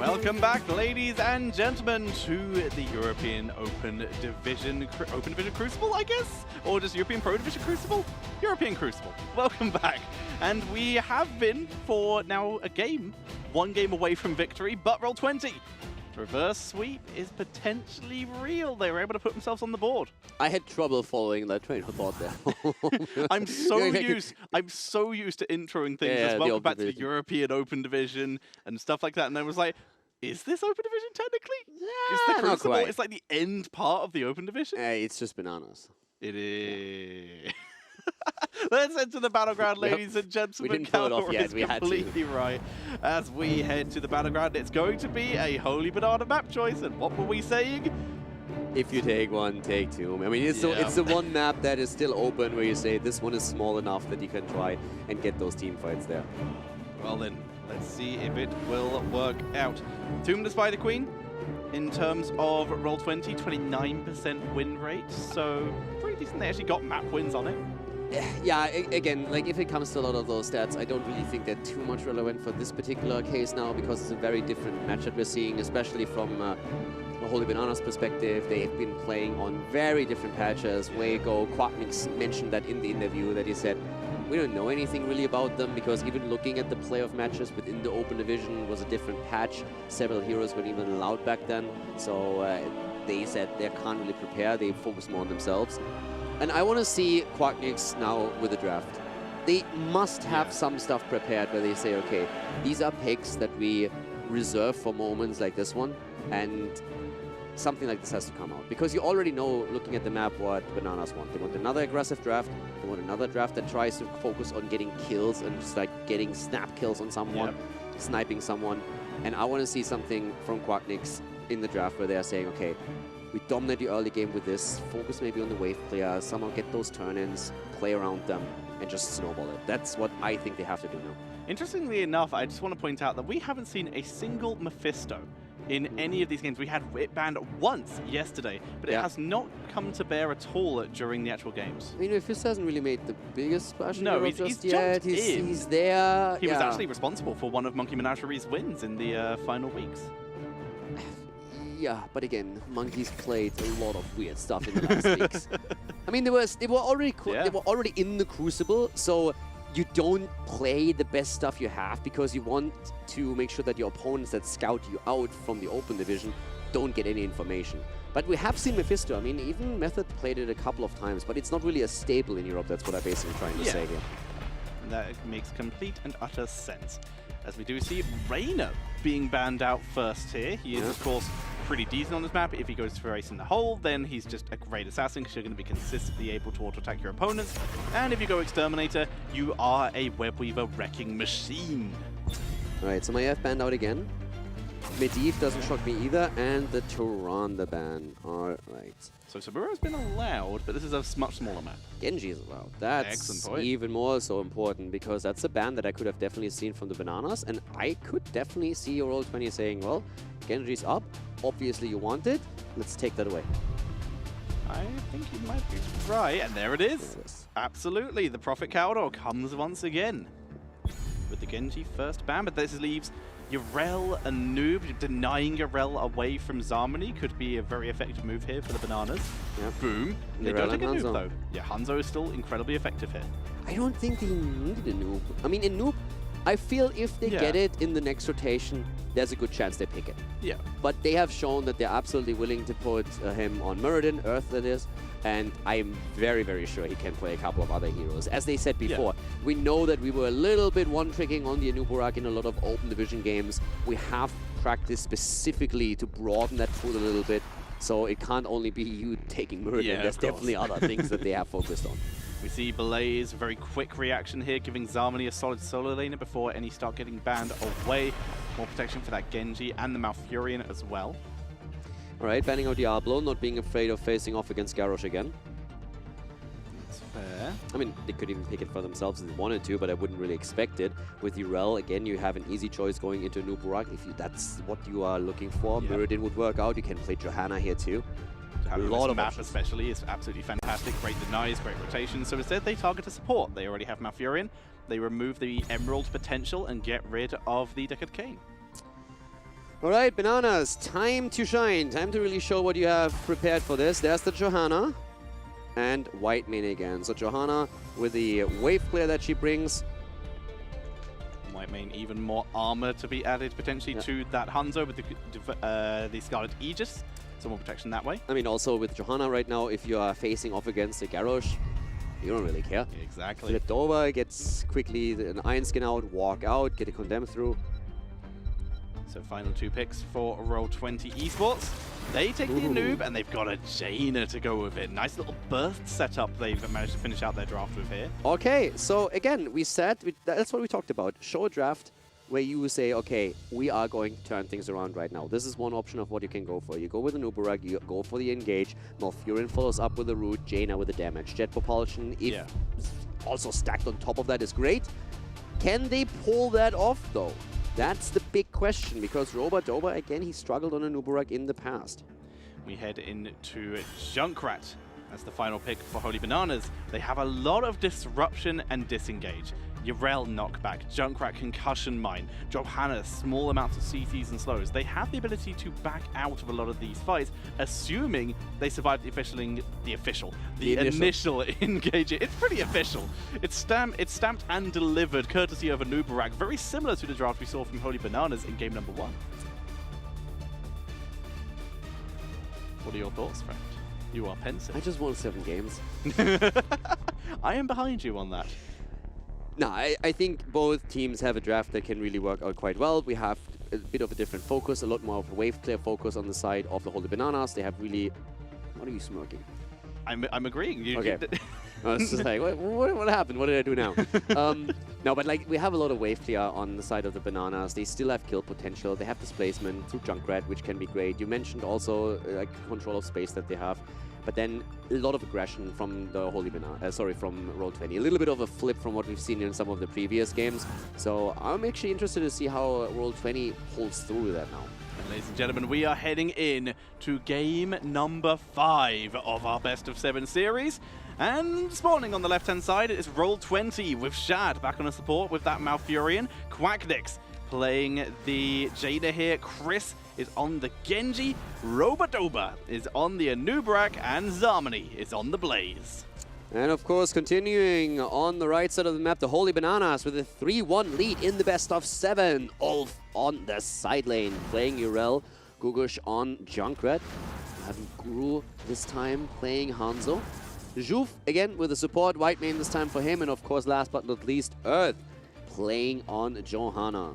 Welcome back, ladies and gentlemen, to the European Open Division Crucible, I guess? Or just European Pro Division Crucible? European Crucible. Welcome back. And we have been, for now a game, one game away from victory, but Roll20. The reverse sweep is potentially real. They were able to put themselves on the board. I had trouble following that train of thought there. I'm so used to introing things as welcome back to the European Open Division and stuff like that. And I was like, is this Open Division technically? Yeah, not quite. It's like the end part of the Open Division? It's just bananas. It is. Let's head to the battleground, ladies and gentlemen. We didn't pull it off yet. We had to. Completely right. As we head to the battleground, it's going to be a holy banana map choice. And what were we saying? If you take one, take two. I mean, it's the one map that is still open where you say this one is small enough that you can try and get those team fights there. Well then, let's see if it will work out. Tomb the Spider Queen, in terms of Roll20, 29% win rate. So pretty decent. They actually got map wins on it. Yeah, again, like if it comes to a lot of those stats, I don't really think they're too much relevant for this particular case now, because it's a very different match that we're seeing, especially from a Holy Bananas perspective. They've been playing on very different patches. Way ago, Quackmix mentioned that in the interview, that he said, we don't know anything really about them, because even looking at the playoff matches within the Open Division was a different patch. Several heroes weren't even allowed back then, so they said they can't really prepare. They focus more on themselves. And I want to see Quackmix now with the draft. They must have some stuff prepared where they say, okay, these are picks that we reserve for moments like this one, and something like this has to come out. Because you already know, looking at the map, what Bananas want. They want another aggressive draft. They want another draft that tries to focus on getting kills and just like getting snap kills on someone, sniping someone. And I want to see something from Quackmix in the draft where they are saying, okay, we dominate the early game with this, focus maybe on the wave players, somehow get those turn-ins, play around them, and just snowball it. That's what I think they have to do now. Interestingly enough, I just want to point out that we haven't seen a single Mephisto in any of these games. We had it banned once yesterday, but it has not come to bear at all during the actual games. I mean, Mephisto hasn't really made the biggest splash in Europe just he's yet. He's there. He was actually responsible for one of Monkey Menagerie's wins in the final weeks. Yeah, but again, Monkeys played a lot of weird stuff in the last weeks. I mean, they were already in the Crucible, so you don't play the best stuff you have because you want to make sure that your opponents that scout you out from the Open Division don't get any information. But we have seen Mephisto. I mean, even Method played it a couple of times, but it's not really a staple in Europe. That's what I'm basically trying to say here. That makes complete and utter sense. As we do see Reina being banned out first here. He is, of course, pretty decent on this map. If he goes for Ace in the hole, then he's just a great assassin because you're going to be consistently able to auto-attack your opponents. And if you go Exterminator, you are a Webweaver wrecking machine. Alright, so my F banned out again. Medivh doesn't shock me either, and the Tyrande ban. Alright. So Saburo's been allowed, but this is a much smaller map. Genji is allowed. That's even more so important, because that's a ban that I could have definitely seen from the Bananas, and I could definitely see your Roll20 saying, well, Genji's up, obviously you want it, let's take that away. I think you might be right, and there it is. Absolutely, the Prophet Caldor comes once again with the Genji first ban, but this leaves Yrel a noob. Denying Yrel away from Zarmony could be a very effective move here for the Bananas. Boom. They don't take a noob though. Yeah, Hanzo is still incredibly effective here. I don't think they needed a noob. I mean, a noob, I feel if they get it in the next rotation, there's a good chance they pick it. Yeah. But they have shown that they're absolutely willing to put him on Muradin, Earth that is, and I'm very, very sure he can play a couple of other heroes. As they said before, we know that we were a little bit one-tricking on the Anuburak in a lot of Open Division games. We have practiced specifically to broaden that pool a little bit, so it can't only be you taking Muradin. There's definitely other things that they have focused on. We see Blaze, very quick reaction here, giving Zarmony a solid solo laner before any start getting banned away. More protection for that Genji and the Malfurion as well. Alright, banning out Diablo, not being afraid of facing off against Garrosh again. That's fair. I mean, they could even pick it for themselves if they wanted to, but I wouldn't really expect it. With Yrel, again, you have an easy choice going into Anuburak if that's what you are looking for. Muradin would work out. You can play Johanna here too. A lot of map especially is absolutely fantastic. Great denies, great rotation. So instead they target a support. They already have Malfurion. They remove the Emerald potential and get rid of the Decad Cane. All right, Bananas, time to shine. Time to really show what you have prepared for this. There's the Johanna and White Mane again. So Johanna with the wave clear that she brings. Might mean even more armor to be added potentially to that Hanzo with the Scarlet Aegis. Some more protection that way. I mean, also with Johanna right now, if you are facing off against a Garrosh, you don't really care. Exactly. Flipped over, gets quickly an Iron Skin out, walk out, get a Condemn through. So final 2 picks for Roll20 esports. They take the Noob and they've got a Jaina to go with it. Nice little burst setup they've managed to finish out their draft with here. Okay, so again, we said, that's what we talked about. Show a draft where you say, okay, we are going to turn things around right now. This is one option of what you can go for. You go with an Uberag, you go for the engage. Malfurion follows up with the root, Jaina with the damage. Jet propulsion, if also stacked on top of that, is great. Can they pull that off though? That's the big question, because Roba-Doba, again, he struggled on an Uberag in the past. We head into Junkrat as the final pick for Holy Bananas. They have a lot of disruption and disengage. Yrel knockback, Junkrat concussion mine, Johanna small amounts of CCs and slows. They have the ability to back out of a lot of these fights, assuming they survive the initial engage. It's pretty official. It's stamped and delivered courtesy of a Nubarak, very similar to the draft we saw from Holy Bananas in game number 1. What are your thoughts, friend? You are pensive. I just won 7 games. I am behind you on that. No, I think both teams have a draft that can really work out quite well. We have a bit of a different focus, a lot more of a wave clear focus on the side of the Holy Bananas. They have really... What are you smirking? I'm agreeing. Okay. I was just like, what happened? What did I do now? No, but like we have a lot of wave clear on the side of the Bananas. They still have kill potential. They have displacement through Junkrat, which can be great. You mentioned also like control of space that they have. But then a lot of aggression from the Holy Banana, from Roll20. A little bit of a flip from what we've seen in some of the previous games. So I'm actually interested to see how Roll20 pulls through with that now. And ladies and gentlemen, we are heading in to game number 5 of our best of 7 series. And spawning on the left-hand side is Roll20 with Shad back on the support with that Malfurion. Quacknix playing the Jaina here. Chris is on the Genji, Roba-Doba is on the Anubarak, and Zarmani is on the Blaze. And of course, continuing on the right side of the map, the Holy Bananas with a 3-1 lead in the best of 7. Ulf on the side lane, playing Yrel. Gugush on Junkrat. Having Guru this time playing Hanzo. Juve again with the support, White Mane this time for him. And of course, last but not least, Earth playing on Johanna.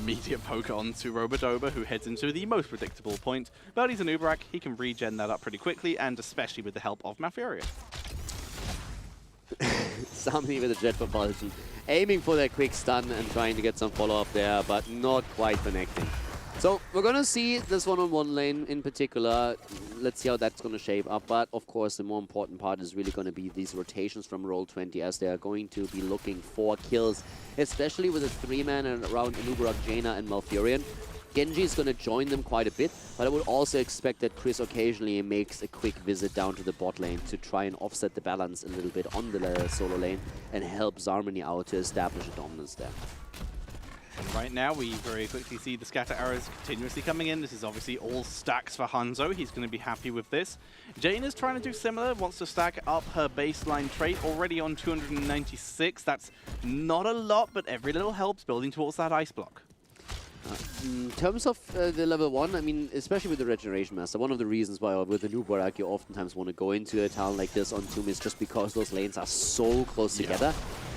Immediate poke on to Roba-Doba, who heads into the most predictable point. But he's an Uberak, he can regen that up pretty quickly, and especially with the help of Malfurion. Something with a jet propulsion, aiming for that quick stun and trying to get some follow-up there, but not quite connecting. So we're going to see this one-on-one lane in particular. Let's see how that's going to shape up. But of course, the more important part is really going to be these rotations from Roll20, as they are going to be looking for kills, especially with a 3-man and around Anubarak, Jaina, and Malfurion. Genji is going to join them quite a bit, but I would also expect that Chris occasionally makes a quick visit down to the bot lane to try and offset the balance a little bit on the solo lane and help Zarmani out to establish a dominance there. And right now, we very quickly see the scatter arrows continuously coming in. This is obviously all stacks for Hanzo. He's going to be happy with this. Jaina's trying to do similar, wants to stack up her baseline trait, already on 296. That's not a lot, but every little helps, building towards that ice block. In terms of the level 1, I mean, especially with the Regeneration Master, one of the reasons why with the Nubarak you oftentimes want to go into a town like this on Tomb is just because those lanes are so close together.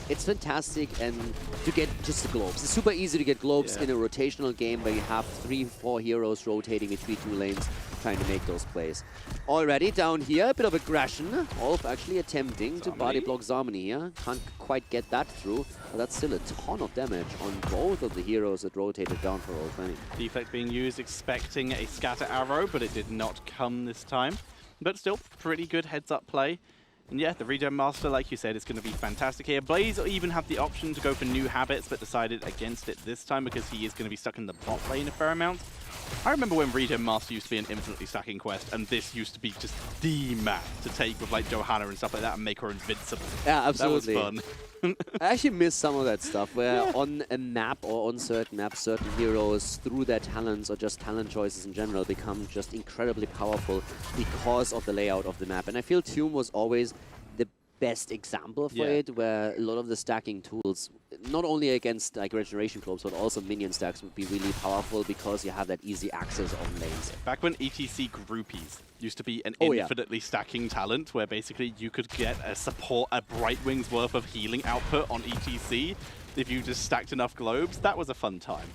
It's fantastic, and to get just the globes. It's super easy to get globes in a rotational game where you have 3-4 heroes rotating between 2 lanes trying to make those plays. Already down here, a bit of aggression. Olf actually attempting to body block Zarmani here. Can't quite get that through, but that's still a ton of damage on both of the heroes that rotated down for Roll20. Deflect being used, expecting a scatter arrow, but it did not come this time. But still, pretty good heads-up play. And yeah, the Regen Master, like you said, is going to be fantastic here. Blaze even have the option to go for new habits, but decided against it this time because he is going to be stuck in the bot lane a fair amount. I remember when Regen Master used to be an infinitely stacking quest, and this used to be just the map to take with like Johanna and stuff like that and make her invincible. Yeah, absolutely. That was fun. I actually miss some of that stuff where on a map or on certain maps, certain heroes, through their talents or just talent choices in general, become just incredibly powerful because of the layout of the map. And I feel Tomb was always the best example for it, where a lot of the stacking tools, not only against like regeneration probes, but also minion stacks would be really powerful because you have that easy access on lanes. Back when ETC groupies used to be an infinitely stacking talent, where basically you could get a Brightwing's worth of healing output on ETC if you just stacked enough globes. That was a fun time.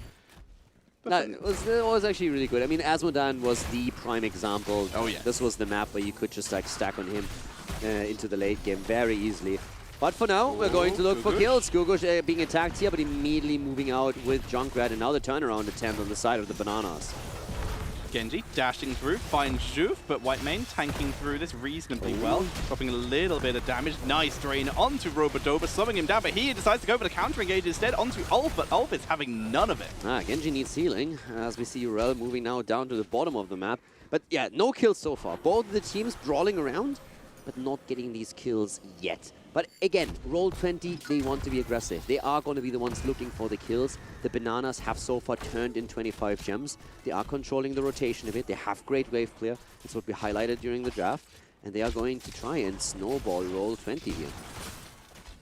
It was actually really good. I mean, Asmodan was the prime example. Oh yeah. This was the map where you could just like stack on him into the late game very easily. But for now, we're going to look for kills. Gugush being attacked here, but immediately moving out with Junkrat, and now the turnaround attempt on the side of the Bananas. Genji dashing through, finds Juf, but Whitemane tanking through this reasonably well, dropping a little bit of damage. Nice drain onto Robodoba, slowing him down, but he decides to go for the counter engage instead onto Ulf, but Ulf is having none of it. Genji needs healing, as we see Rel moving now down to the bottom of the map. But yeah, no kills so far. Both of the teams brawling around, but not getting these kills yet. But again, Roll20, they want to be aggressive. They are going to be the ones looking for the kills. The Bananas have so far turned in 25 gems. They are controlling the rotation a bit. They have great wave clear. That's what we highlighted during the draft. And they are going to try and snowball Roll20 here.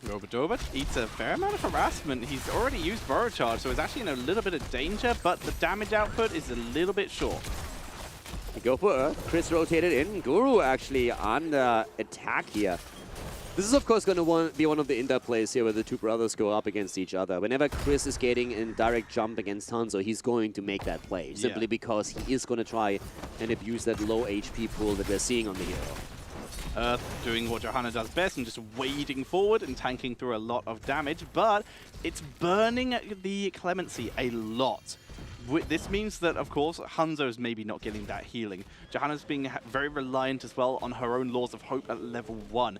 Robodoba eats a fair amount of harassment. He's already used Burrow Charge, so he's actually in a little bit of danger, but the damage output is a little bit short. They go for Earth. Chris rotated in. Guru actually on the attack here. This is, of course, going to be one of the interplays here where the two brothers go up against each other. Whenever Chris is getting a direct jump against Hanzo, he's going to make that play, simply because he is going to try and abuse that low HP pool that we're seeing on the hero. Earth doing what Johanna does best and just wading forward and tanking through a lot of damage, but it's burning the Clemency a lot. This means that, of course, Hanzo's maybe not getting that healing. Johanna's being very reliant as well on her own Laws of Hope at level 1.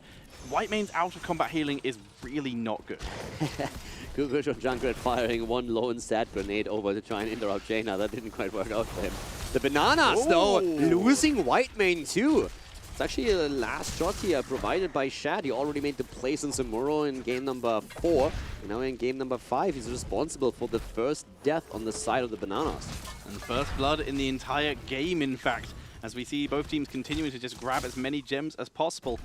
Whitemane's out-of-combat healing is really not good. Gugush on Junkrat firing one lone stat grenade over to try and interrupt Jaina. That didn't quite work out for him. The Bananas, though, losing Whitemane too. It's actually a last shot here provided by Shad. He already made the plays on Samuro in game number 4. And now in game number 5, he's responsible for the first death on the side of the Bananas. And first blood in the entire game, in fact, as we see both teams continuing to just grab as many gems as possible.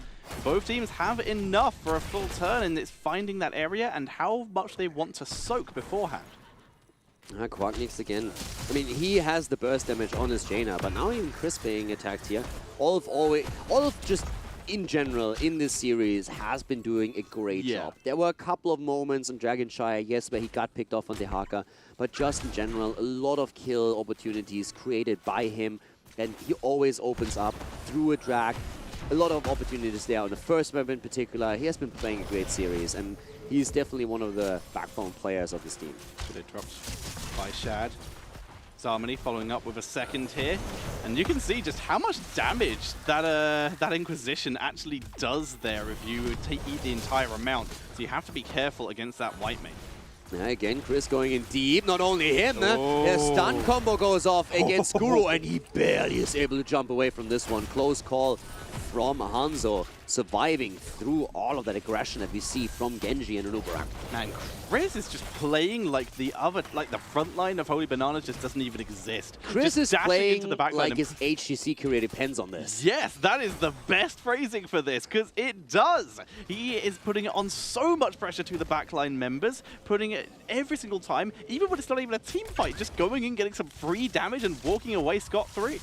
Both teams have enough for a full turn, and it's finding that area and how much they want to soak beforehand. Quacknix again. I mean, he has the burst damage on his Jaina, but now even Chris being attacked here. Olaf just in general in this series has been doing a great job. There were a couple of moments in Dragonshire, yes, where he got picked off on the Haka, but just in general, a lot of kill opportunities created by him, and he always opens up through a drag. A lot of opportunities there. On the first map in particular, he has been playing a great series, and he's definitely one of the backbone players of this team. But it dropped by Shad. Zarmony following up with a second here, and you can see just how much damage that Inquisition actually does there if you eat the entire amount. So you have to be careful against that Whitemane. Yeah, again, Chris going in deep. Not only him, his stun combo goes off against Guru, and he barely is able to jump away from this one. Close call from Hanzo, surviving through all of that aggression that we see from Genji and Anubarak. Man, Chris is just playing like the front line of Holy Bananas just doesn't even exist. Chris just is playing into the back like his HGC career depends on this. Yes, that is the best phrasing for this, because it does. He is putting on so much pressure to the backline members, putting it every single time, even when it's not even a team fight, just going in, getting some free damage and walking away scot-free.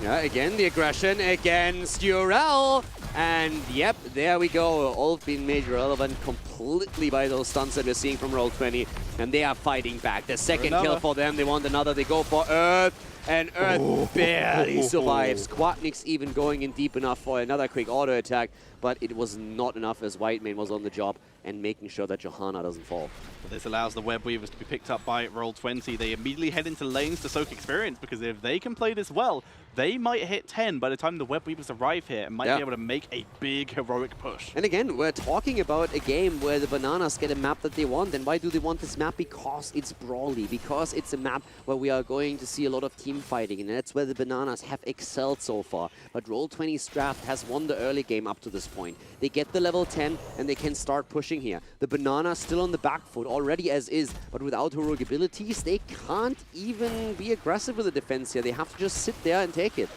Yeah, again, the aggression against Urel. And yep, there we go. All being made relevant completely by those stunts that we're seeing from Roll20. And they are fighting back. The second kill for them. They want another. They go for Earth. And Earth barely survives. Quacknix even going in deep enough for another quick auto attack. But it was not enough as Whitemane was on the job and making sure that Johanna doesn't fall. Well, this allows the Web Weavers to be picked up by Roll20. They immediately head into lanes to soak experience, because if they can play this well, they might hit 10 by the time the Web Weavers arrive here and might be able to make a big heroic push. And again, we're talking about a game where the Bananas get a map that they want. And why do they want this map? map because it's brawly, because it's a map where we are going to see a lot of team fighting, and that's where the Bananas have excelled so far. But Roll20's draft has won the early game up to this point. They get the level 10 and they can start pushing here. The Bananas still on the back foot already as is, but without heroic abilities, they can't even be aggressive with the defense here. They have to just sit there and take it.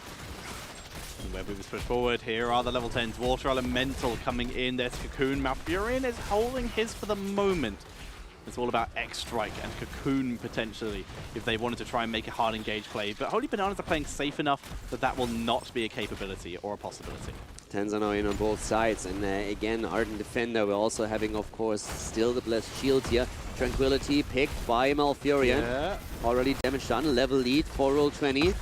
Where we push forward, here are the level 10s. Water Elemental coming in. There's Cocoon. Malfurion is holding his for the moment. It's all about X-Strike and Cocoon potentially if they wanted to try and make a hard engage play. But Holy Bananas are playing safe enough that that will not be a capability or a possibility. 10s are now in on both sides, and again, Ardent Defender, we're also having, of course, still the Blessed Shield here. Tranquility picked by Malfurion. Yeah. Already damage done, level lead for Roll20.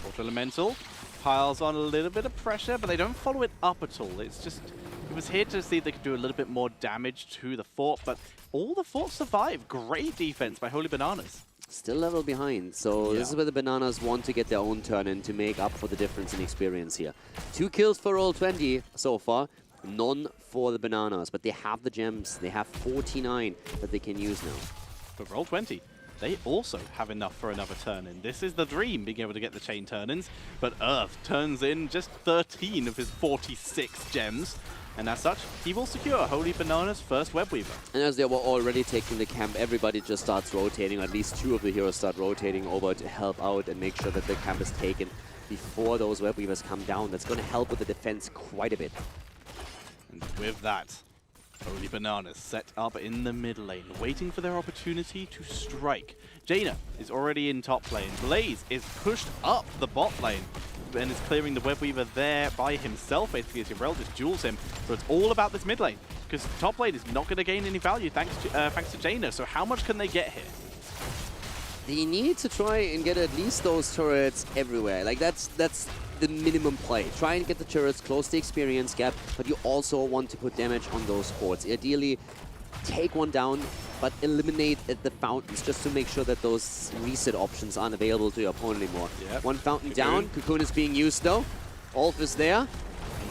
Water Elemental piles on a little bit of pressure, but they don't follow it up at all. It's just, it was here to see if they could do a little bit more damage to the fort, but all the forts survive. Great defense by Holy Bananas. Still level behind, so this is where the Bananas want to get their own turn in to make up for the difference in experience here. 2 kills for Roll20 so far, none for the Bananas, but they have the gems. They have 49 that they can use now. But Roll20, they also have enough for another turn-in. This is the dream, being able to get the chain turn-ins, but Earth turns in just 13 of his 46 gems. And as such, he will secure Holy Bananas' first Web Weaver. And as they were already taking the camp, everybody just starts rotating. At least 2 of the heroes start rotating over to help out and make sure that the camp is taken before those Web Weavers come down. That's going to help with the defense quite a bit. And with that, Holy Bananas set up in the mid lane, waiting for their opportunity to strike. Jaina is already in top lane. Blaze is pushed up the bot lane and is clearing the Web Weaver there by himself. Basically, as Yorel just duels him. So it's all about this mid lane, because top lane is not going to gain any value thanks to Jaina. So how much can they get here? They need to try and get at least those turrets everywhere. Like, that's the minimum play. Try and get the turrets, close the experience gap, but you also want to put damage on those forts. Ideally, take one down, but eliminate the fountains just to make sure that those reset options aren't available to your opponent anymore. Yep. One fountain down. Cocoon is being used though. Ulf is there.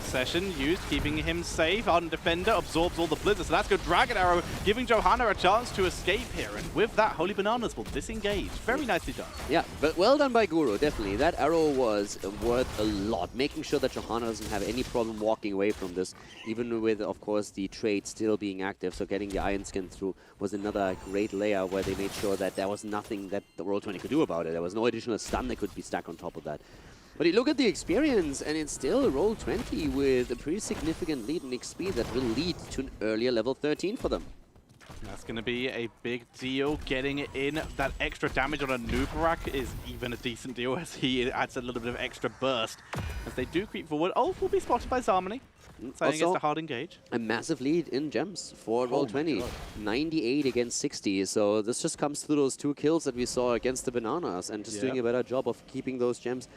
Session used, keeping him safe. Ardent Defender absorbs all the blizzards. So that's good. Dragon Arrow giving Johanna a chance to escape here. And with that, Holy Bananas will disengage. Very nicely done. Yeah, but well done by Guru, definitely. That arrow was worth a lot, making sure that Johanna doesn't have any problem walking away from this, even with, of course, the trade still being active. So getting the Iron Skin through was another great layer where they made sure that there was nothing that the Roll20 could do about it. There was no additional stun that could be stacked on top of that. But you look at the experience, and it's still Roll20 with a pretty significant lead in XP that will lead to an earlier level 13 for them. That's going to be a big deal. Getting in that extra damage on a Nubarak is even a decent deal, as he adds a little bit of extra burst. As they do creep forward, Ulf will be spotted by Zarmony. Saying it's a hard engage. A massive lead in gems for Roll20. 98 against 60. So this just comes through those 2 kills that we saw against the Bananas and just doing a better job of keeping those gems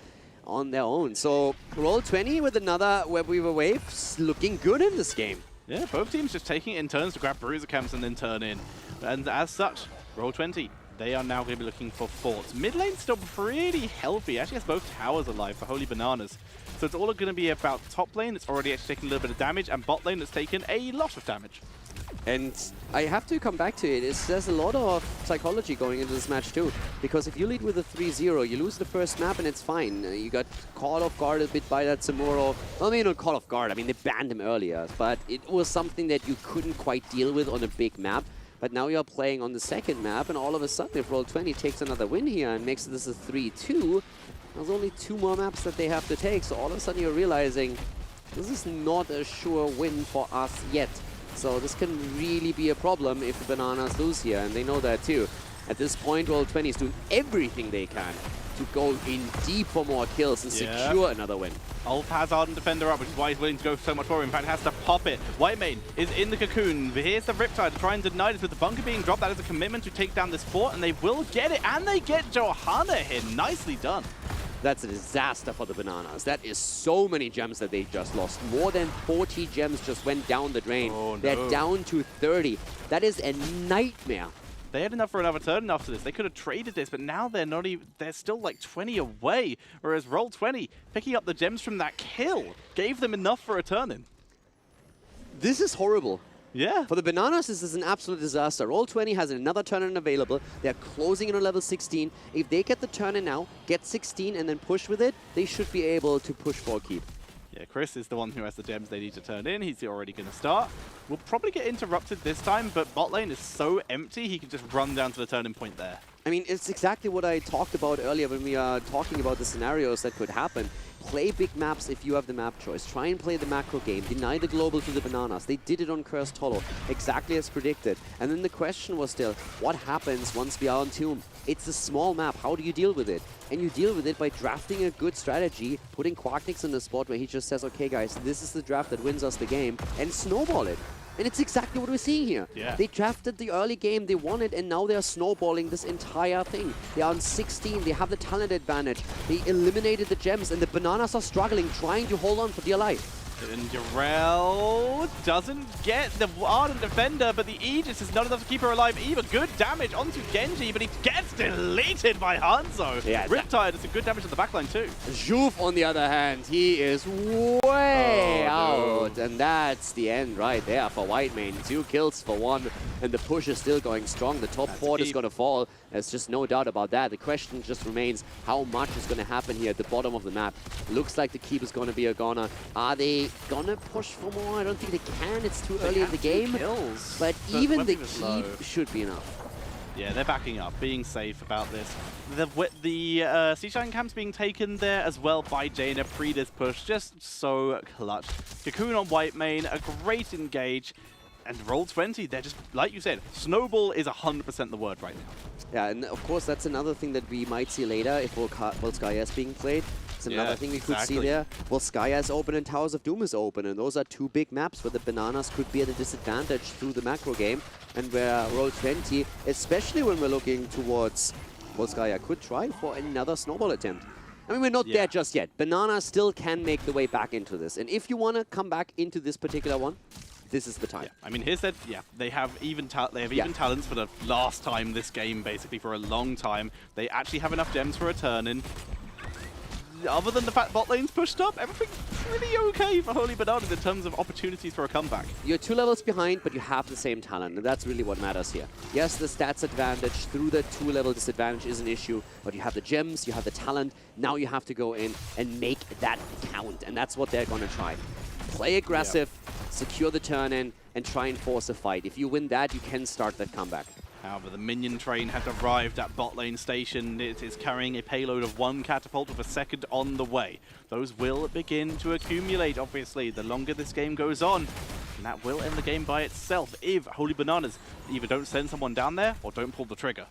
on their own. So Roll20 with another Web Weaver wave, looking good in this game. Yeah, both teams just taking it in turns to grab bruiser camps and then turn in. And as such, Roll20, they are now going to be looking for forts. Mid lane still pretty healthy. Actually has both towers alive for Holy Bananas. So it's all going to be about top lane. It's already actually taking a little bit of damage, and bot lane that's taken a lot of damage. And I have to come back to it. There's a lot of psychology going into this match too. Because if you lead with a 3-0, you lose the first map and it's fine. You got caught off guard a bit by that Samuro. Well, maybe not caught off guard. I mean, they banned him earlier. But it was something that you couldn't quite deal with on a big map. But now you're playing on the second map, and all of a sudden, if Roll20 takes another win here and makes this a 3-2, there's only 2 more maps that they have to take. So all of a sudden, you're realizing this is not a sure win for us yet. So this can really be a problem if the Bananas lose here, and they know that too. At this point, Roll20 is doing everything they can to go in deep for more kills and secure another win. Ulf has Ardent Defender up, which is why he's willing to go so much more. In fact, has to pop it. Whitemane is in the cocoon. Here's the Riptide to try and deny this with the bunker being dropped. That is a commitment to take down this fort, and they will get it. And they get Johanna here. Nicely done. That's a disaster for the Bananas. That is so many gems that they just lost. More than 40 gems just went down the drain. Oh, no. They're down to 30. That is a nightmare. They had enough for another turn after this. They could have traded this, but now they're not even. They're still like 20 away. Whereas Roll20 picking up the gems from that kill gave them enough for a turn-in. This is horrible. Yeah. For the Bananas, this is an absolute disaster. Roll20 has another turn-in available. They're closing in on level 16. If they get the turn-in now, get 16, and then push with it, they should be able to push for a keep. Yeah, Chris is the one who has the gems they need to turn in. He's already going to start. We'll probably get interrupted this time, but bot lane is so empty, he can just run down to the turn-in point there. I mean, it's exactly what I talked about earlier when we are talking about the scenarios that could happen. Play big maps if you have the map choice. Try and play the macro game. Deny the global to the Bananas. They did it on Cursed Hollow, exactly as predicted. And then the question was still, what happens once we are on Tomb? It's a small map. How do you deal with it? And you deal with it by drafting a good strategy, putting Quacknix in the spot where he just says, okay, guys, this is the draft that wins us the game, and snowball it. And it's exactly what we're seeing here. Yeah. They drafted the early game, they won it, and now they're snowballing this entire thing. They are on 16, they have the talent advantage. They eliminated the gems, and the Bananas are struggling, trying to hold on for dear life. And Jarrell doesn't get the Ardent Defender, but the Aegis is not enough to keep her alive either. Good damage onto Genji, but he gets deleted by Hanzo. Yeah, Riptide does a good damage to the backline too. Juve, on the other hand, he is way out. And that's the end right there for Whitemane. 2 kills for 1, and the push is still going strong. The top fort is going to fall. There's just no doubt about that. The question just remains how much is going to happen here at the bottom of the map. Looks like the keep is going to be a goner. Are they going to push for more? I don't think they can. It's too early in the game. Kills, but even the keep should be enough. Yeah, they're backing up, being safe about this. The Seashine camp's being taken there as well by Jaina pre this push. Just so clutch. Cocoon on Whitemane, a great engage. And Roll20, they're just, like you said, snowball is 100% the word right now. Yeah, and of course that's another thing that we might see later if Volskaya is being played. It's another thing we could see there. Volskaya is open and Towers of Doom is open, and those are 2 big maps where the Bananas could be at a disadvantage through the macro game, and where Roll20, especially when we're looking towards Volskaya, could try for another snowball attempt. I mean, we're not there just yet. Bananas still can make the way back into this, and if you want to come back into this particular one, this is the time. Yeah. I mean, here's that. Yeah, they have even talents for the last time this game, basically for a long time. They actually have enough gems for a turn-in. Other than the fact bot lane's pushed up, everything's pretty okay for Holy Bananas in terms of opportunities for a comeback. You're 2 levels behind, but you have the same talent, and that's really what matters here. Yes, the stats advantage through the 2-level disadvantage is an issue, but you have the gems, you have the talent. Now you have to go in and make that count, and that's what they're going to try. Play aggressive, secure the turn-in, and try and force a fight. If you win that, you can start that comeback. However, the minion train has arrived at bot lane station. It is carrying a payload of 1 catapult with a second on the way. Those will begin to accumulate, obviously, the longer this game goes on. And that will end the game by itself if Holy Bananas either don't send someone down there or don't pull the trigger.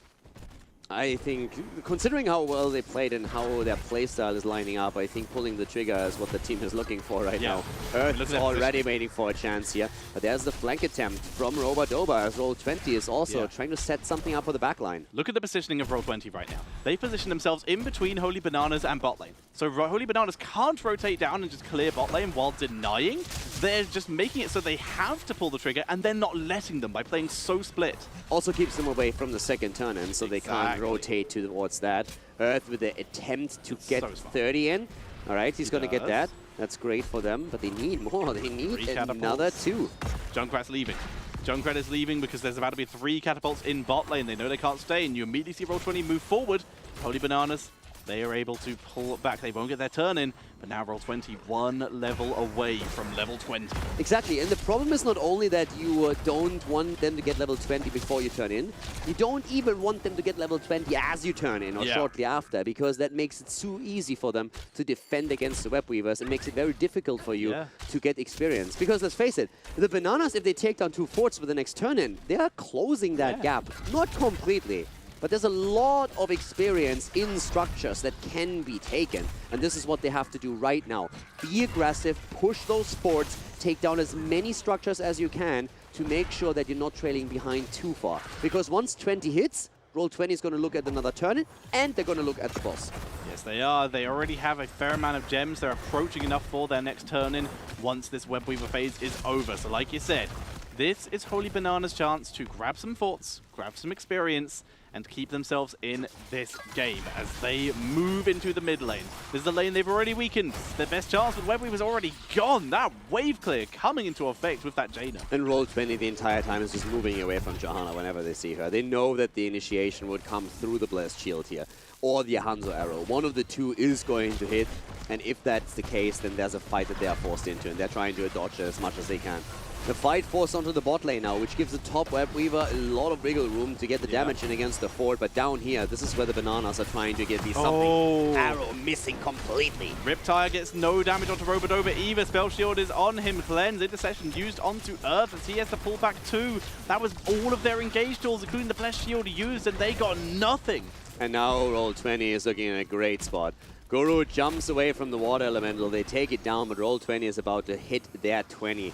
I think, considering how well they played and how their playstyle is lining up, I think pulling the trigger is what the team is looking for right now. Earth is already waiting for a chance here. But there's the flank attempt from Roba-Doba as Roll20 is also trying to set something up for the backline. Look at the positioning of Roll20 right now. They position themselves in between Holy Bananas and bot lane. So Holy Bananas can't rotate down and just clear bot lane while denying. They're just making it so they have to pull the trigger, and they're not letting them by playing so split. Also keeps them away from the second turn-in, so they can't rotate towards that. Earth with the attempt to get 30 in. All right, he's going to get that. That's great for them, but they need more. They need another 2. Junkrat's leaving. Junkrat is leaving because there's about to be 3 catapults in bot lane. They know they can't stay, and you immediately see Roll20 move forward. Holy Bananas, they are able to pull back. They won't get their turn in, but now Roll20 1 level away from level 20. Exactly, and the problem is not only that you don't want them to get level 20 before you turn in, you don't even want them to get level 20 as you turn in or shortly after, because that makes it too easy for them to defend against the Web Weavers and makes it very difficult for you to get experience. Because let's face it, the Bananas, if they take down 2 forts with the next turn in, they are closing that gap. Not completely, but there's a lot of experience in structures that can be taken. And this is what they have to do right now. Be aggressive, push those forts, take down as many structures as you can to make sure that you're not trailing behind too far. Because once 20 hits, Roll20 is going to look at another turn-in, and they're going to look at the boss. Yes, they are. They already have a fair amount of gems. They're approaching enough for their next turn-in once this Web Weaver phase is over. So like you said, This is Holy Banana's chance to grab some forts, grab some experience, and keep themselves in this game as they move into the mid lane. This is the lane they've already weakened. Their best chance, but Webweaver's already gone. That wave clear coming into effect with that Jaina. And Roll20 the entire time is just moving away from Johanna whenever they see her. They know that the initiation would come through the Blessed Shield here, or the Hanzo arrow. One of the two is going to hit, and if that's the case, then there's a fight that they are forced into, and they're trying to dodge it as much as they can. The fight forced onto the bot lane now, which gives the top Webweaver a lot of wiggle room to get the damage in against the fort. But down here, this is where the Bananas are trying to get me something. Arrow missing completely. Riptire gets no damage onto Robodova either. Spell Shield is on him. Cleanse, Intercession used onto Earth as he has to pull back too. That was all of their engaged tools, including the Blessed Shield used, and they got nothing. And now Roll20 is looking in a great spot. Guru jumps away from the water elemental. They take it down, but Roll20 is about to hit their 20.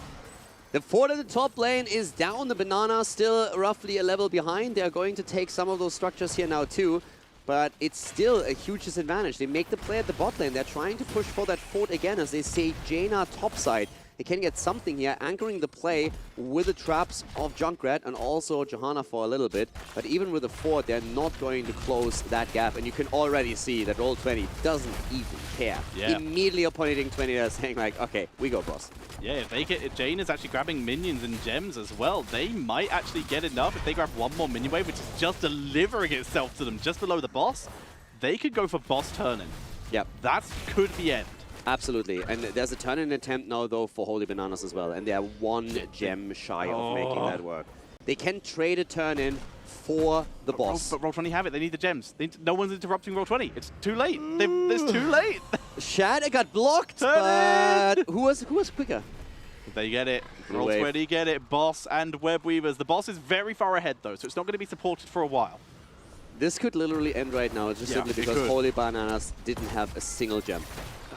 The fort at the top lane is down. The Banana still roughly a level behind. They are going to take some of those structures here now too, but it's still a huge disadvantage. They make the play at the bot lane. They're trying to push for that fort again as they say Jaina topside. They can get something here, anchoring the play with the traps of Junkrat and also Johanna for a little bit. But even with the fort, they're not going to close that gap. And you can already see that Roll20 doesn't even care. Yeah. Immediately upon hitting 20, they're saying like, okay, we go, boss. Yeah, if they get, Jane is actually grabbing minions and gems as well. They might actually get enough if they grab one more minion wave, which is just delivering itself to them just below the boss. They could go for boss turn-in. Yep. That could be end. Absolutely. And there's a turn-in attempt now, though, for Holy Bananas as well. And they are one gem shy of making that work. They can trade a turn-in for the boss. But Roll20 have it. They need the gems. No one's interrupting Roll20. It's too late. It's too late. Shatter got blocked, but who was quicker? They get it. Roll20 get it. Boss and Webweavers. The boss is very far ahead, though, so it's not going to be supported for a while. This could literally end right now, just simply because Holy Bananas didn't have a single gem.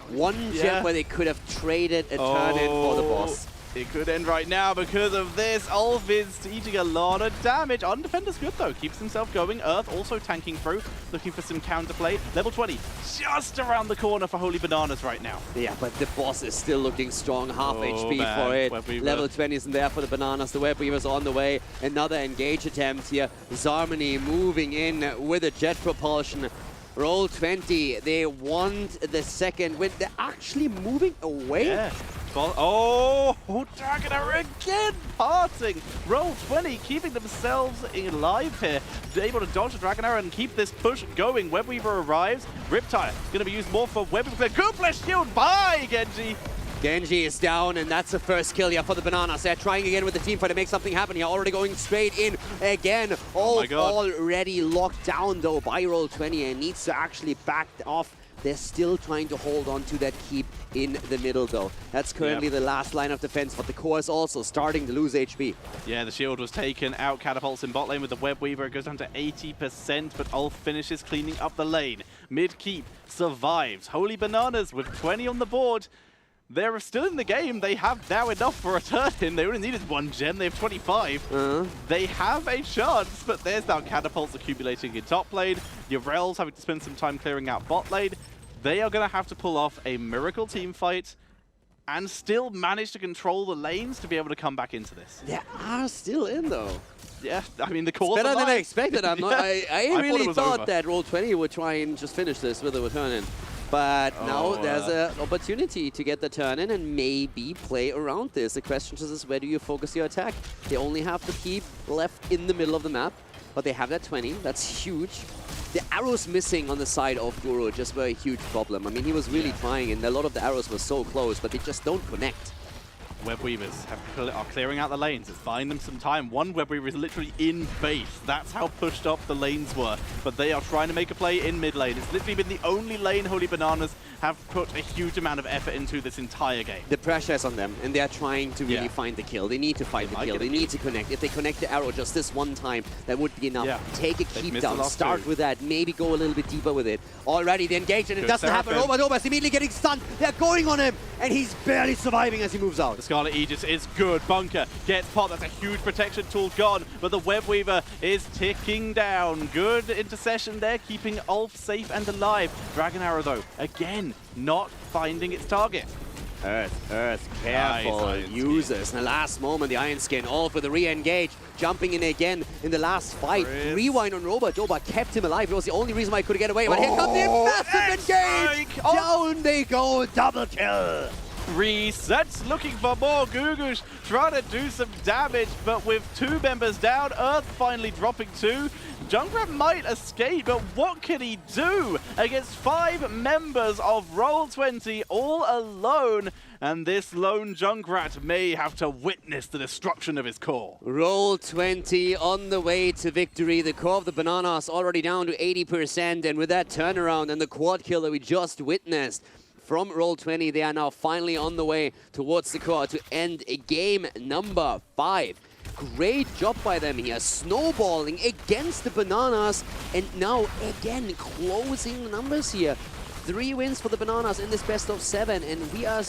One gem where they could have traded a turn-in for the boss. It could end right now because of this. Ulf is eating a lot of damage. Undefender's good, though. Keeps himself going. Earth also tanking through, looking for some counterplay. Level 20, just around the corner for Holy Bananas right now. Yeah, but the boss is still looking strong. Half HP for it. Webweaver. Level 20 isn't there for the Bananas. The Webweaver's on the way. Another engage attempt here. Zarmony moving in with a jet propulsion. Roll20, they want the second win. They're actually moving away. Yeah. Oh, Dragonair again parting. Roll20 keeping themselves alive here. They're able to dodge the Dragonair and keep this push going. Webweaver arrives. Riptire going to be used more for Webweaver. Good Blessed Shield by Genji. Genji is down, and that's the first kill here for the Bananas. They're trying again with the team fight to make something happen here. Already going straight in again. Already locked down, though, by Roll20 and needs to actually back off. They're still trying to hold on to that keep in the middle, though. That's currently the last line of defense, but the core is also starting to lose HP. Yeah, the shield was taken out. Catapults in bot lane with the Webweaver. It goes down to 80%, but Ulf finishes cleaning up the lane. Mid-keep survives. Holy Bananas with 20 on the board. They're still in the game. They have now enough for a turn-in. They only needed one gem. They have 25. They have a chance, but there's now catapults accumulating in top lane. Urel's having to spend some time clearing out bot lane. They are going to have to pull off a miracle team fight and still manage to control the lanes to be able to come back into this. They are still in, though. Yeah, I mean, the core's better alive. than I expected. I really thought over. that Roll20 would try and just finish this with a return-in. But now there's an opportunity to get the turn-in and maybe play around this. The question just is, where do you focus your attack? They only have the keep left in the middle of the map, but they have that 20. That's huge. The arrows missing on the side of Guru just were a huge problem. I mean, he was really trying, and a lot of the arrows were so close, but they just don't connect. Webweavers are clearing out the lanes. It's buying them some time. One Webweaver is literally in base. That's how pushed up the lanes were. But they are trying to make a play in mid lane. It's literally been the only lane Holy Bananas have put a huge amount of effort into this entire game. The pressure is on them, and they are trying to really find the kill. They need to find the kill. They need to connect. If they connect the arrow just this one time, that would be enough. Take a keep down. Start with that. Maybe go a little bit deeper with it. Already they engage, and it doesn't happen. Robodova immediately getting stunned. They're going on him, and he's barely surviving as he moves out. The Scarlet Aegis is good. Bunker gets popped. That's a huge protection tool gone, but the Webweaver is ticking down. Good intercession there, keeping Ulf safe and alive. Dragon Arrow, though, again, not finding its target. Earth, careful, Nice, uses. In the last moment, the Iron Skin, all for the re-engage, jumping in again in the last fight. Chris. Rewind on Robot. Joba kept him alive. It was the only reason why he could get away. But here comes the massive engage! Down they go, double kill! Resets, looking for more Gugus, trying to do some damage, but with 2 members down, Earth finally dropping 2. Junkrat might escape, but what can he do against 5 members of Roll20 all alone? And this lone Junkrat may have to witness the destruction of his core. Roll20 on the way to victory. The core of the Bananas already down to 80%, and with that turnaround and the quad kill that we just witnessed, from Roll20, they are now finally on the way towards the core to end game number 5. Great job by them here, snowballing against the Bananas, and now again closing the numbers here. 3 wins for the Bananas in this best of 7, and we are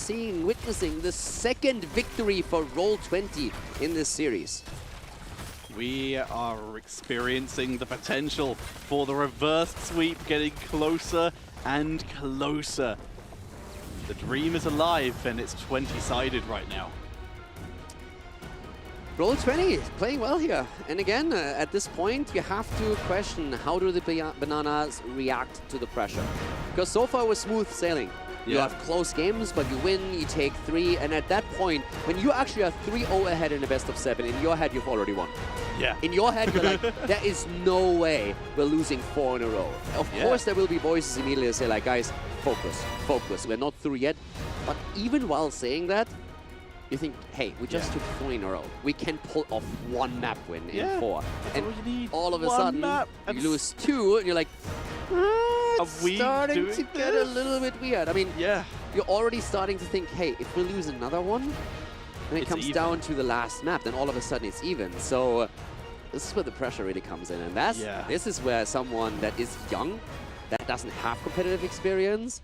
witnessing the 2nd victory for Roll20 in this series. We are experiencing the potential for the reverse sweep getting closer and closer. The dream is alive, and it's 20-sided right now. Roll20 playing well here. And again, at this point, you have to question how do the Bananas react to the pressure. Because so far it was smooth sailing. You have close games, but you win, you take 3, and at that point, when you actually are 3-0 ahead in the best of 7, in your head, you've already won. Yeah. In your head, you're like, there is no way we're losing 4 in a row. Of course, there will be voices immediately that say, like, guys, focus. We're not through yet. But even while saying that, you think, hey, we just took 4 in a row. We can pull off 1 map win in 4. And all of a sudden, you lose 2, and you're like, it's starting to get a little bit weird. I mean, you're already starting to think, hey, if we lose another one, when it comes down to the last map, then all of a sudden it's even. So this is where the pressure really comes in. And this is where someone that is young, that doesn't have competitive experience,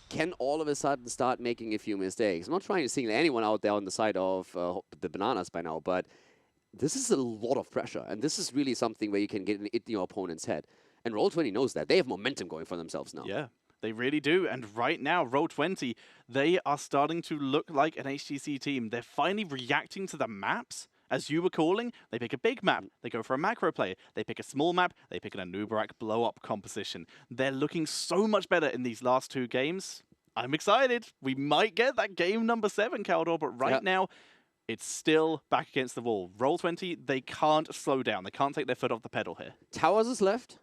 can all of a sudden start making a few mistakes. I'm not trying to single anyone out there on the side of the Bananas by now, but this is a lot of pressure. And this is really something where you can get it in your opponent's head. And Roll20 knows that. They have momentum going for themselves now. Yeah, they really do. And right now, Roll20, they are starting to look like an HGC team. They're finally reacting to the maps. As you were calling, they pick a big map, they go for a macro play. They pick a small map, they pick an Anubarak blow-up composition. They're looking so much better in these last 2 games. I'm excited. We might get that game number 7, Caldor, but right now, it's still back against the wall. Roll20, they can't slow down. They can't take their foot off the pedal here. Towers is left.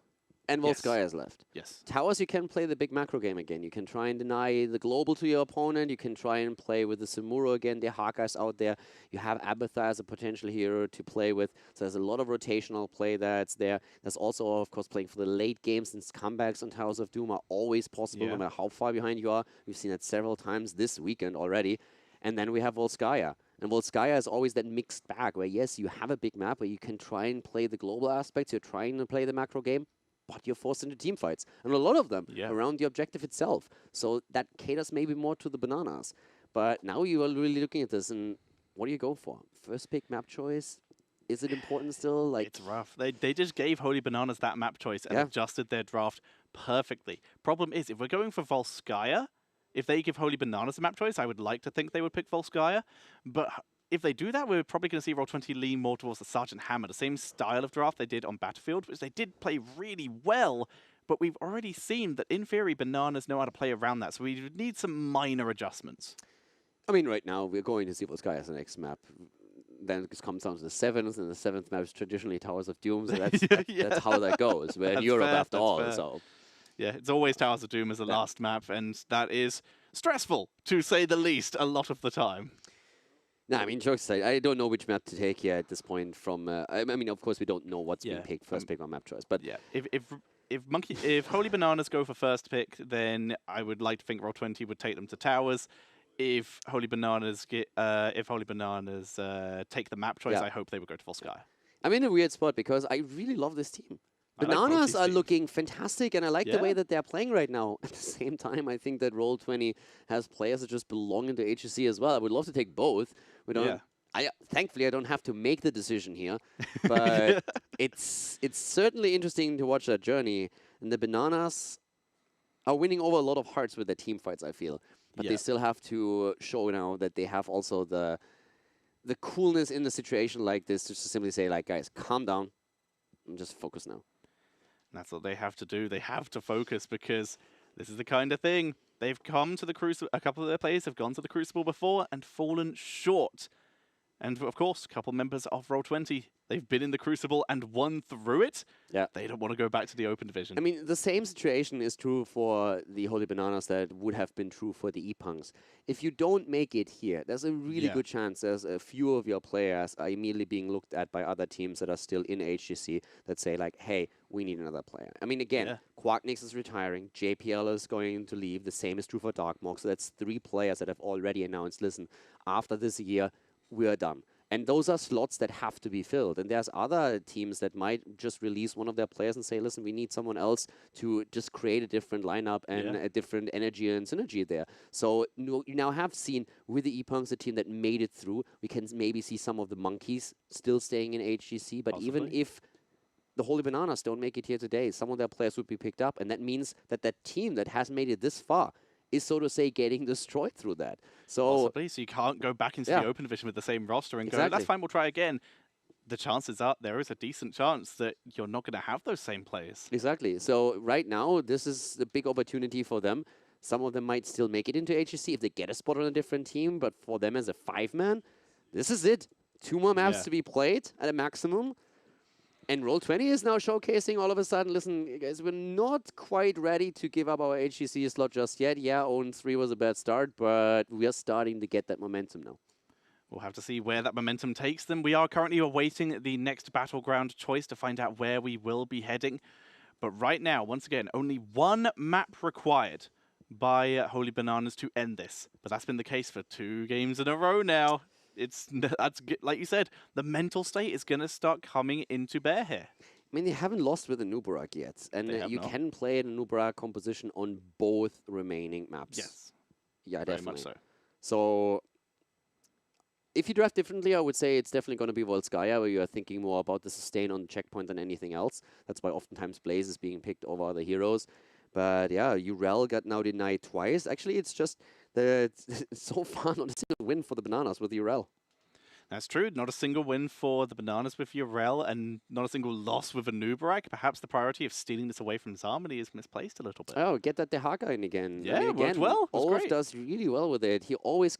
And Volskaya is left. Yes. Towers, you can play the big macro game again. You can try and deny the global to your opponent. You can try and play with the Samuro again. The Hakas out there. You have Abathar as a potential hero to play with. So there's a lot of rotational play that's there. There's also, of course, playing for the late games, since comebacks on Towers of Doom are always possible, no matter how far behind you are. We've seen it several times this weekend already. And then we have Volskaya. And Volskaya is always that mixed bag where, yes, you have a big map where you can try and play the global aspects. You're trying to play the macro game, but you're forced into team fights, and a lot of them around the objective itself. So that caters maybe more to the Bananas. But now you are really looking at this, and what do you go for? First pick map choice? Is it important still? Like, it's rough. They just gave Holy Bananas that map choice and adjusted their draft perfectly. Problem is, if we're going for Volskaya, if they give Holy Bananas a map choice, I would like to think they would pick Volskaya. But if they do that, we're probably going to see Roll20 lean more towards the Sergeant Hammer, the same style of draft they did on Battlefield, which they did play really well, but we've already seen that in theory, Bananas know how to play around that, so we would need some minor adjustments. I mean, right now, we're going to see Volskaya as the next map. Then it comes down to the 7th, and the 7th map is traditionally Towers of Doom, so that's how that goes. We're in Europe after all, so... Yeah, it's always Towers of Doom as the last map, and that is stressful, to say the least, a lot of the time. No, I mean, jokes aside, I don't know which map to take here at this point from... I mean, of course, we don't know what's being picked, first pick on map choice, but... Yeah, if Holy Bananas go for first pick, then I would like to think Roll20 would take them to Towers. If Holy Bananas take the map choice, I hope they would go to Volskaya. I'm in a weird spot because I really love this team. Bananas are looking fantastic, and I like the way that they're playing right now. At the same time, I think that Roll20 has players that just belong into HGC as well. I would love to take both. We don't. Thankfully, I don't have to make the decision here, but it's certainly interesting to watch that journey. And the Bananas, are winning over a lot of hearts with their team fights, I feel. But they still have to show now that they have also the coolness in the situation like this, just to simply say, like, guys, calm down and just focus now. That's what they have to do. They have to focus, because this is the kind of thing. They've come to the Crucible. A couple of their players have gone to the Crucible before and fallen short. And of course, a couple members of Roll20, they've been in the Crucible and won through it. Yeah. They don't want to go back to the open division. I mean, the same situation is true for the Holy Bananas that would have been true for the E-Punks. If you don't make it here, there's a really good chance there's a few of your players are immediately being looked at by other teams that are still in HGC that say, like, hey, we need another player. I mean, again, Quacknix is retiring, JPL is going to leave, the same is true for Darkmog, so that's 3 players that have already announced, listen, after this year, we are done. And those are slots that have to be filled. And there's other teams that might just release one of their players and say, listen, we need someone else to just create a different lineup and a different energy and synergy there. So you now have seen with the E-Punks, a team that made it through. We can maybe see some of the Monkeys still staying in HGC. But even if the Holy Bananas don't make it here today, some of their players would be picked up. And that means that that team that has made it this far is, so to say, getting destroyed through that. So possibly, so you can't go back into the open division with the same roster and go, that's fine, we'll try again. The chances are, there is a decent chance that you're not going to have those same players. Exactly. So right now, this is the big opportunity for them. Some of them might still make it into HGC if they get a spot on a different team, but for them as a 5-man, this is it. 2 more maps to be played at a maximum. And Roll20 is now showcasing all of a sudden, listen, guys, we're not quite ready to give up our HGC slot just yet. Yeah, 0-3 was a bad start, but we are starting to get that momentum now. We'll have to see where that momentum takes them. We are currently awaiting the next Battleground choice to find out where we will be heading. But right now, once again, only 1 map required by Holy Bananas to end this. But that's been the case for 2 games in a row now. That's like you said, the mental state is going to start coming into bear here. I mean, they haven't lost with the Nubarak yet, and you can play a Nubarak composition on both remaining maps. Yes. Yeah, very definitely. much so. So, if you draft differently, I would say it's definitely going to be Volskaya, where you are thinking more about the sustain on the checkpoint than anything else. That's why oftentimes Blaze is being picked over other heroes. But yeah, Urel got now denied twice. Actually, it's just that so far not a single win for the Bananas with Urel. That's true. Not a single win for the Bananas with Urel, and not a single loss with a Nubarak. Perhaps the priority of stealing this away from Zarmany is misplaced a little bit. Oh, get that Dehaka in again. Yeah, I mean, again, worked well. Olaf does really well with it. He always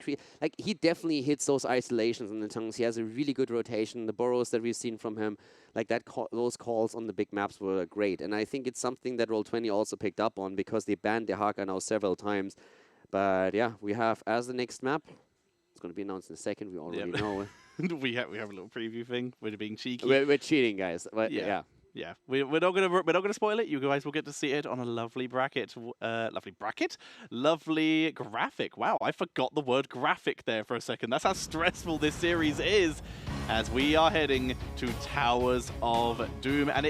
he definitely hits those isolations in the tongues. He has a really good rotation. The burrows that we've seen from him, like that, those calls on the big maps were great. And I think it's something that Roll20 also picked up on, because they banned Dehaka now several times. But yeah, we have as the next map. It's going to be announced in a second. We already know. we have a little preview thing. We're being cheeky. We're cheating, guys. But yeah. We're not gonna spoil it. You guys will get to see it on a lovely lovely graphic. Wow, I forgot the word graphic there for a second. That's how stressful this series is, as we are heading to Towers of Doom, and it